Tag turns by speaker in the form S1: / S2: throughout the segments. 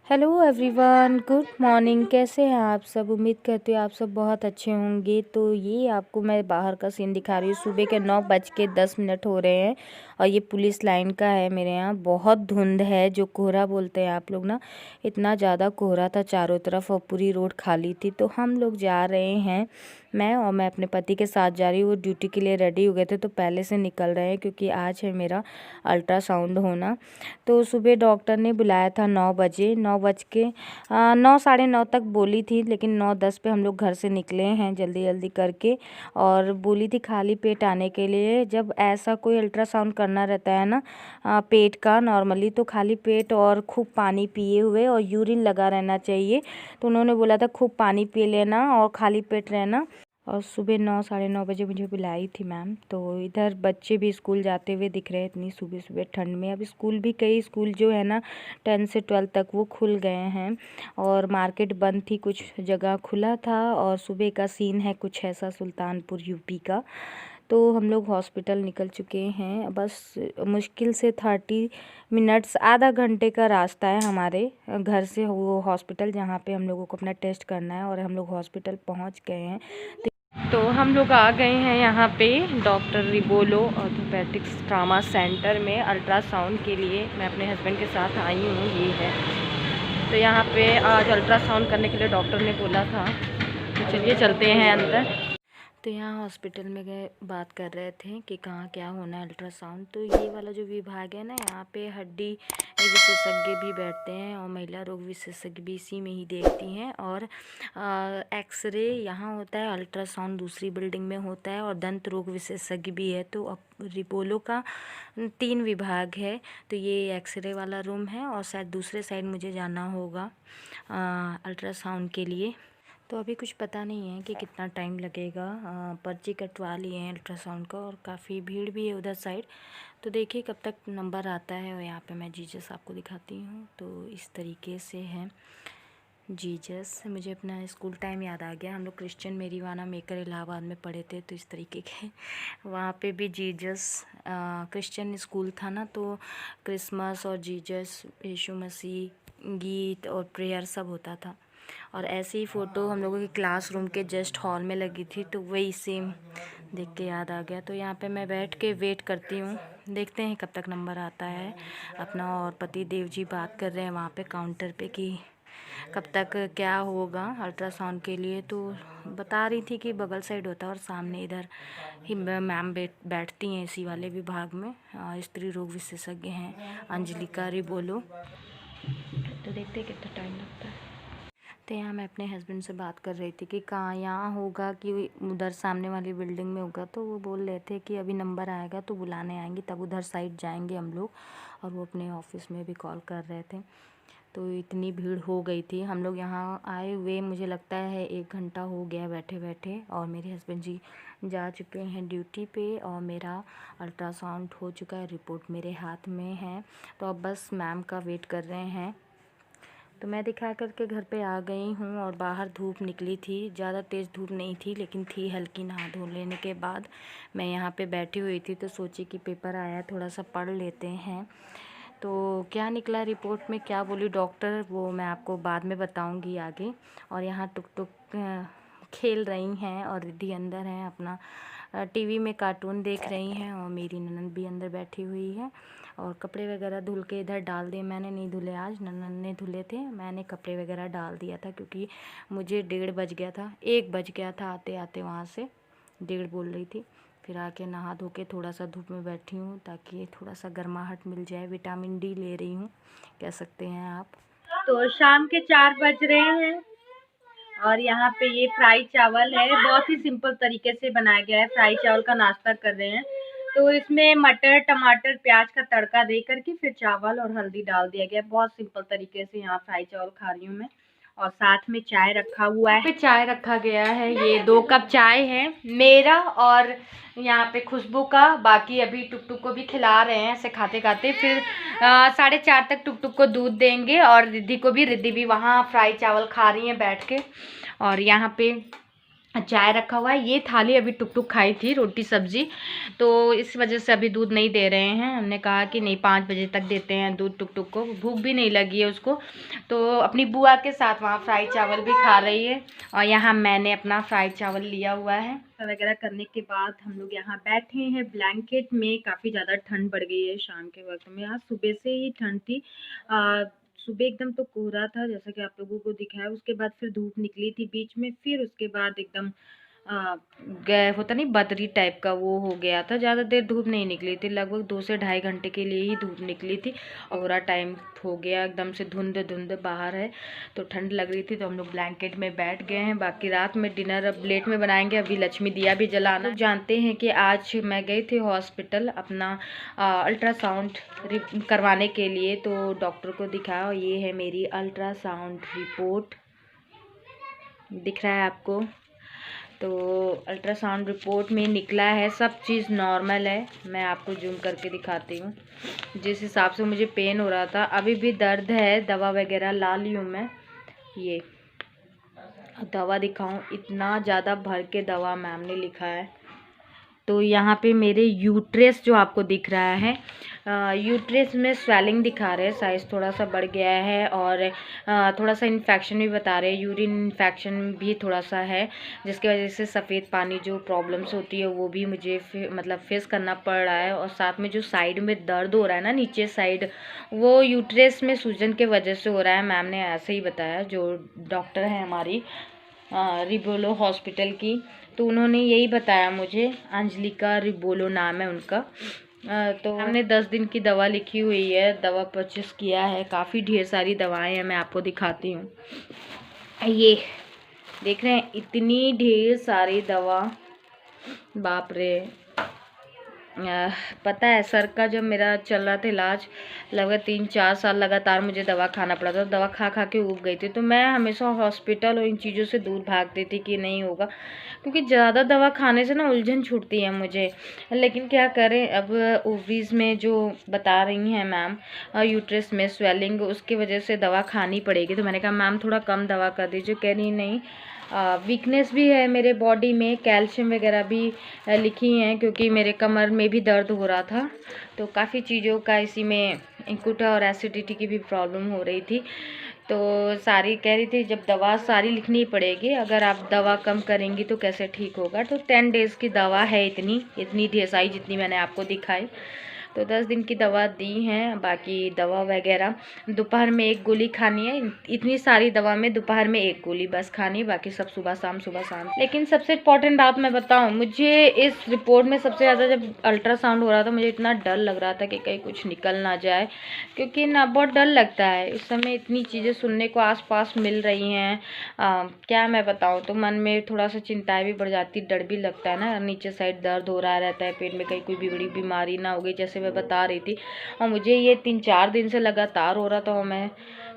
S1: Hello everyone, good morning. कैसे हैं आप सब? उम्मीद करती हूँ आप सब बहुत अच्छे होंगे। तो ये आपको मैं बाहर का सीन दिखा रही हूँ। सुबह के 9:10 हो रहे हैं और ये पुलिस लाइन का है। मेरे यहाँ बहुत धुंध है, जो कोहरा बोलते हैं आप लोग ना। इतना ज़्यादा कोहरा था चारों तरफ और पूरी रोड खाली थी। तो हम लोग जा रहे हैं, मैं अपने पति के साथ जा रही हूँ। वो ड्यूटी के लिए रेडी हो गए थे तो पहले से निकल रहे हैं, क्योंकि आज है मेरा अल्ट्रासाउंड होना। तो सुबह डॉक्टर ने बुलाया था 9 बजे, 9 साढ़े 9 तक बोली थी, लेकिन 9:10 पे हम लोग घर से निकले हैं जल्दी जल्दी करके। और बोली थी खाली पेट आने के लिए। जब ऐसा कोई अल्ट्रासाउंड करना रहता है ना पेट का नॉर्मली, तो खाली पेट और खूब पानी पिए हुए और यूरिन लगा रहना चाहिए। तो उन्होंने बोला था खूब पानी पी लेना और खाली पेट रहना। और सुबह 9 साढ़े 9 बजे मुझे बुलाई थी मैम। तो इधर बच्चे भी स्कूल जाते हुए दिख रहे हैं इतनी सुबह सुबह ठंड में। अब स्कूल भी, कई स्कूल जो है ना 10 से 12 तक वो खुल गए हैं और मार्केट बंद थी, कुछ जगह खुला था। और सुबह का सीन है कुछ ऐसा सुल्तानपुर यूपी का। तो हम लोग हॉस्पिटल निकल चुके हैं। बस मुश्किल से 30 मिनट्स, आधा घंटे का रास्ता है हमारे घर से वो हॉस्पिटल, जहाँ पे हम लोगों को अपना टेस्ट करना है। और हम लोग हॉस्पिटल पहुँच गए हैं। तो हम लोग आ गए हैं यहाँ पे डॉक्टर रिबोलो ऑर्थोपेडिक्स ट्रामा सेंटर में अल्ट्रासाउंड के लिए। मैं अपने हस्बैंड के साथ आई हूँ, ये है। तो यहाँ पे आज अल्ट्रासाउंड करने के लिए डॉक्टर ने बोला था, तो चलिए चलते हैं अंदर। तो यहाँ हॉस्पिटल में गए, बात कर रहे थे कि कहाँ क्या होना है अल्ट्रासाउंड। तो ये वाला जो विभाग है ना, यहाँ पे हड्डी विशेषज्ञ भी बैठते हैं और महिला रोग विशेषज्ञ भी इसी में ही देखती हैं। और एक्सरे यहाँ होता है, अल्ट्रासाउंड दूसरी बिल्डिंग में होता है, और दंत रोग विशेषज्ञ भी है। तो अब रिपोलो का 3 विभाग है। तो ये एक्सरे वाला रूम है और शायद दूसरे साइड मुझे जाना होगा अल्ट्रासाउंड के लिए। तो अभी कुछ पता नहीं है कि कितना टाइम लगेगा। पर्ची कटवा लिए हैं अल्ट्रासाउंड का और काफ़ी भीड़ भी है उधर साइड। तो देखिए कब तक नंबर आता है। और यहाँ पे मैं जीजस आपको दिखाती हूँ। तो इस तरीके से है जीजस। मुझे अपना स्कूल टाइम याद आ गया। हम लोग क्रिश्चियन मेरीवाना मेकर इलाहाबाद में पढ़े थे, तो इस तरीके के वहाँ पे भी जीजस क्रिश्चियन स्कूल था ना, तो क्रिसमस और जीजस यीशु मसीह गीत और प्रेयर सब होता था। और ऐसे ही फ़ोटो हम लोगों की क्लासरूम के जस्ट हॉल में लगी थी, तो वही सेम देख के याद आ गया। तो यहाँ पे मैं बैठ के वेट करती हूँ, देखते हैं कब तक नंबर आता है अपना। और पति देव जी बात कर रहे हैं वहाँ पे काउंटर पे कि कब तक क्या होगा अल्ट्रासाउंड के लिए। तो बता रही थी कि बगल साइड होता है और सामने इधर ही मैम बैठती हैं इसी वाले विभाग में। स्त्री रोग विशेषज्ञ हैं अंजलिका रिबोलो। तो देखते हैं कितना टाइम लगता है। तो यहाँ मैं अपने हस्बैंड से बात कर रही थी कि कहाँ यहाँ होगा कि उधर सामने वाली बिल्डिंग में होगा। तो वो बोल रहे थे कि अभी नंबर आएगा तो बुलाने आएंगे, तब उधर साइड जाएंगे हम लोग। और वो अपने ऑफिस में भी कॉल कर रहे थे। तो इतनी भीड़ हो गई थी। हम लोग यहाँ आए हुए मुझे लगता है 1 घंटा हो गया बैठे बैठे। और मेरे हस्बैंड जी जा चुके हैं ड्यूटी पे और मेरा अल्ट्रासाउंड हो चुका है, रिपोर्ट मेरे हाथ में है। तो अब बस मैम का वेट कर रहे हैं। तो मैं दिखा करके घर पे आ गई हूँ। और बाहर धूप निकली थी, ज़्यादा तेज़ धूप नहीं थी लेकिन थी हल्की। नहा धो लेने के बाद मैं यहाँ पे बैठी हुई थी, तो सोची कि पेपर आया थोड़ा सा पढ़ लेते हैं। तो क्या निकला रिपोर्ट में, क्या बोली डॉक्टर, वो मैं आपको बाद में बताऊँगी आगे। और यहाँ टुक टुक खेल रही हैं और रिद्धि अंदर हैं, अपना टीवी में कार्टून देख रही हैं। और मेरी ननद भी अंदर बैठी हुई है। और कपड़े वगैरह धुल के इधर डाल दिए। मैंने नहीं धुले, आज ननद ने धुले थे। मैंने कपड़े वगैरह डाल दिया था क्योंकि मुझे 1:30 बज गया था, 1 बज गया था आते आते वहाँ से। 1:30 बोल रही थी। फिर आके नहा धो के थोड़ा सा धूप में बैठी हूँ ताकि थोड़ा सा गर्माहट मिल जाए। विटामिन डी ले रही हूँ, कह सकते हैं आप। तो शाम के 4 बज रहे हैं और यहाँ पे ये फ्राई चावल है। बहुत ही सिंपल तरीके से बनाया गया है। फ्राई चावल का नाश्ता कर रहे हैं। तो इसमें मटर टमाटर प्याज का तड़का दे करके फिर चावल और हल्दी डाल दिया गया। बहुत सिंपल तरीके से यहाँ फ्राई चावल खा रही हूँ मैं। और साथ में चाय रखा हुआ है, चाय रखा गया है। ये 2 कप चाय है मेरा और यहाँ पे खुशबू का। बाकी अभी टुक टुक को भी खिला रहे हैं ऐसे खाते खाते। फिर 4:30 तक टुक टुक को दूध देंगे और रिद्धि को भी। रिद्धि भी वहाँ फ्राई चावल खा रही है बैठ के। और यहाँ पे चाय रखा हुआ है। ये थाली अभी टुक टुक खाई थी, रोटी सब्जी, तो इस वजह से अभी दूध नहीं दे रहे हैं। हमने कहा कि नहीं 5 बजे तक देते हैं दूध टुक टुक को, भूख भी नहीं लगी है उसको। तो अपनी बुआ के साथ वहाँ फ्राई चावल भी खा रही है और यहाँ मैंने अपना फ्राई चावल लिया हुआ है। वगैरह करने के बाद हम लोग यहाँ बैठे हैं ब्लैंकेट में। काफ़ी ज़्यादा ठंड बढ़ गई है शाम के वक्त में। आज सुबह से ही ठंड थी। सुबह एकदम तो कोहरा था जैसा कि आप लोगों को दिखाया, उसके बाद फिर धूप निकली थी बीच में, फिर उसके बाद एकदम गए होता नहीं बदरी टाइप का वो हो गया था। ज़्यादा देर धूप नहीं निकली थी, लगभग 2 से ढाई घंटे के लिए ही धूप निकली थी। और पूरा टाइम हो गया, एकदम से धुंध धुंध बाहर है, तो ठंड लग रही थी, तो हम लोग ब्लैंकेट में बैठ गए हैं। बाकी रात में डिनर अब लेट में बनाएंगे। अभी लक्ष्मी दिया भी जलाना। तो जानते हैं कि आज मैं गई थी हॉस्पिटल अपना अल्ट्रासाउंड करवाने के लिए, तो डॉक्टर को दिखाया। ये है मेरी अल्ट्रासाउंड रिपोर्ट, दिख रहा है आपको। तो अल्ट्रासाउंड रिपोर्ट में निकला है सब चीज़ नॉर्मल है। मैं आपको जूम करके दिखाती हूँ। जिस हिसाब से मुझे पेन हो रहा था, अभी भी दर्द है, दवा वगैरह ला ली हूँ मैं। ये दवा दिखाऊं, इतना ज़्यादा भर के दवा मैम ने लिखा है। तो यहाँ पे मेरे यूट्रेस जो आपको दिख रहा है, यूट्रेस में स्वेलिंग दिखा रहे हैं, साइज़ थोड़ा सा बढ़ गया है और थोड़ा सा इन्फेक्शन भी बता रहे हैं, यूरिन इन्फेक्शन भी थोड़ा सा है, जिसकी वजह से सफ़ेद पानी जो प्रॉब्लम्स होती है वो भी मुझे मतलब फेस करना पड़ रहा है। और साथ में जो साइड में दर्द हो रहा है ना, नीचे साइड, वो यूट्रेस में सूजन के वजह से हो रहा है। मैम ने ऐसे ही बताया, जो डॉक्टर है हमारी रिबोलो हॉस्पिटल की, तो उन्होंने यही बताया मुझे। अंजलिका रिबोलो नाम है उनका। तो हमने 10 दिन की दवा लिखी हुई है, दवा परचेस किया है। काफ़ी ढेर सारी दवाएं हैं, मैं आपको दिखाती हूँ। ये देख रहे हैं, इतनी ढेर सारी दवा, बाप रे। पता है सर का जब मेरा चल रहा था इलाज, लगभग 3-4 साल लगातार मुझे दवा खाना पड़ा था। दवा खा खा के उब गई थी, तो मैं हमेशा हॉस्पिटल और इन चीज़ों से दूर भागती थी कि नहीं होगा, क्योंकि ज़्यादा दवा खाने से ना उलझन छूटती है मुझे। लेकिन क्या करें, अब ओवरीज में जो बता रही हैं मैम, यूट्रस में स्वेलिंग, उसकी वजह से दवा खानी पड़ेगी। तो मैंने कहा मैम थोड़ा कम दवा कर दीजिए। कह रही नहीं, वीकनेस भी है मेरे बॉडी में, कैल्शियम वगैरह भी लिखी हैं, क्योंकि मेरे कमर में भी दर्द हो रहा था। तो काफ़ी चीज़ों का इसी में इंकुटा और एसिडिटी की भी प्रॉब्लम हो रही थी। तो सारी कह रही थी जब दवा सारी लिखनी पड़ेगी, अगर आप दवा कम करेंगी तो कैसे ठीक होगा। तो 10 डेज़ की दवा है, इतनी ढेर सारी जितनी मैंने आपको दिखाई। तो 10 दिन की दवा दी हैं। बाकी दवा वगैरह दोपहर में 1 गोली खानी है। इतनी सारी दवा में दोपहर में 1 गोली बस खानी, बाकी सब सुबह शाम। लेकिन सबसे इम्पोर्टेंट बात मैं बताऊं, मुझे इस रिपोर्ट में सबसे ज़्यादा, जब अल्ट्रासाउंड हो रहा था, मुझे इतना डर लग रहा था कि कहीं कुछ निकल ना जाए, क्योंकि ना बहुत डर लगता है इस समय। इतनी चीज़ें सुनने को आसपास मिल रही हैं, क्या मैं बताऊं। तो मन में थोड़ा सा चिंताएं भी बढ़ जाती, डर भी लगता है ना। नीचे साइड दर्द हो रहा रहता है पेट में, कहीं कोई भी बड़ी बीमारी ना हो गई, जैसे मैं बता रही थी। और मुझे ये 3-4 दिन से लगातार हो रहा था, और मैं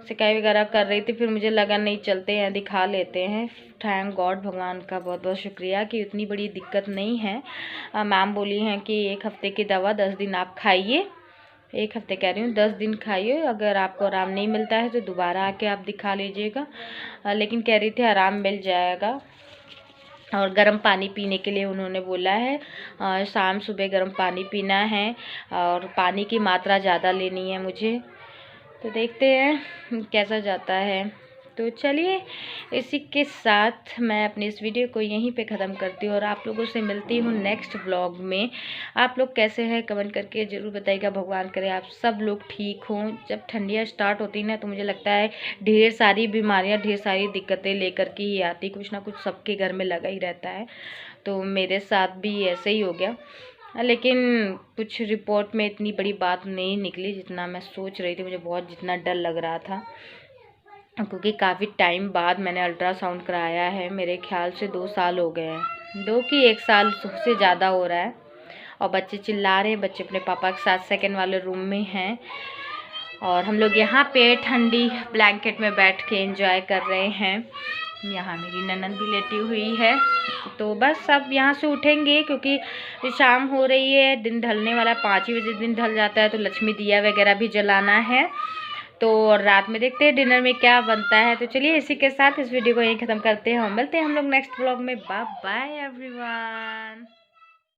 S1: सिकाई वगैरह कर रही थी। फिर मुझे लगा नहीं, चलते हैं दिखा लेते हैं। थैंक गॉड, भगवान का बहुत बहुत शुक्रिया कि उतनी बड़ी दिक्कत नहीं है। मैम बोली हैं कि 1 हफ्ते की दवा 10 दिन आप खाइए। 1 हफ्ते कह रही हूँ, 10 दिन खाइए। अगर आपको आराम नहीं मिलता है तो दोबारा आके आप दिखा लीजिएगा। लेकिन कह रही थी आराम मिल जाएगा। और गर्म पानी पीने के लिए उन्होंने बोला है, शाम सुबह गर्म पानी पीना है, और पानी की मात्रा ज़्यादा लेनी है मुझे। तो देखते हैं कैसा जाता है। तो चलिए, इसी के साथ मैं अपनी इस वीडियो को यहीं पे ख़त्म करती हूँ, और आप लोगों से मिलती हूँ नेक्स्ट व्लॉग में। आप लोग कैसे हैं कमेंट करके ज़रूर बताइएगा। भगवान करे आप सब लोग ठीक हों। जब ठंडियाँ स्टार्ट होती ना, तो मुझे लगता है ढेर सारी बीमारियाँ, ढेर सारी दिक्कतें लेकर के ही आती। कुछ ना कुछ सबके घर में लगा ही रहता है, तो मेरे साथ भी ऐसे ही हो गया। लेकिन कुछ रिपोर्ट में इतनी बड़ी बात नहीं निकली जितना मैं सोच रही थी। मुझे बहुत जितना डर लग रहा था, क्योंकि काफ़ी टाइम बाद मैंने अल्ट्रासाउंड कराया है। मेरे ख्याल से 2 साल हो गए हैं, 2 कि 1 साल से ज़्यादा हो रहा है। और बच्चे चिल्ला रहे हैं, बच्चे अपने पापा के साथ सेकंड वाले रूम में हैं, और हम लोग यहाँ पे ठंडी ब्लैंकेट में बैठ के एंजॉय कर रहे हैं। यहाँ मेरी ननद भी लेटी हुई है। तो बस अब यहाँ से उठेंगे, क्योंकि शाम हो रही है, दिन ढलने वाला है। 5 ही बजे दिन ढल जाता है, तो लक्ष्मी दिया वगैरह भी जलाना है। तो और रात में देखते हैं डिनर में क्या बनता है। तो चलिए इसी के साथ इस वीडियो को यहीं ख़त्म करते हैं और मिलते हैं हम लोग नेक्स्ट व्लॉग में। Bye bye everyone.